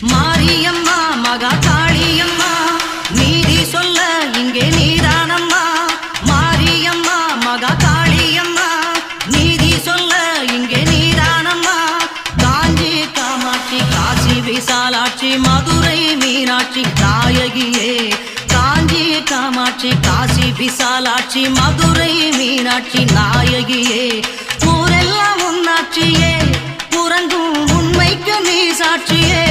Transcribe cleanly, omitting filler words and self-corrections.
மாரியம்மா மகா காளியம்மா நீதி சொல்ல இங்கே நீதானம்மா. மாரியம்மா மகா காளியம்மா நீதி சொல்ல இங்கே நீதானம்மா. காஞ்சி காமாட்சி காசி விசாலாட்சி மதுரை மீனாட்சி நாயகியே. காஞ்சி காமாட்சி காசி விசாலாட்சி மதுரை மீனாட்சி நாயகியே. ஊரெல்லாம் உன்னாட்சியே உறங்கும் உண்மைக்கு நீ சாட்சியே.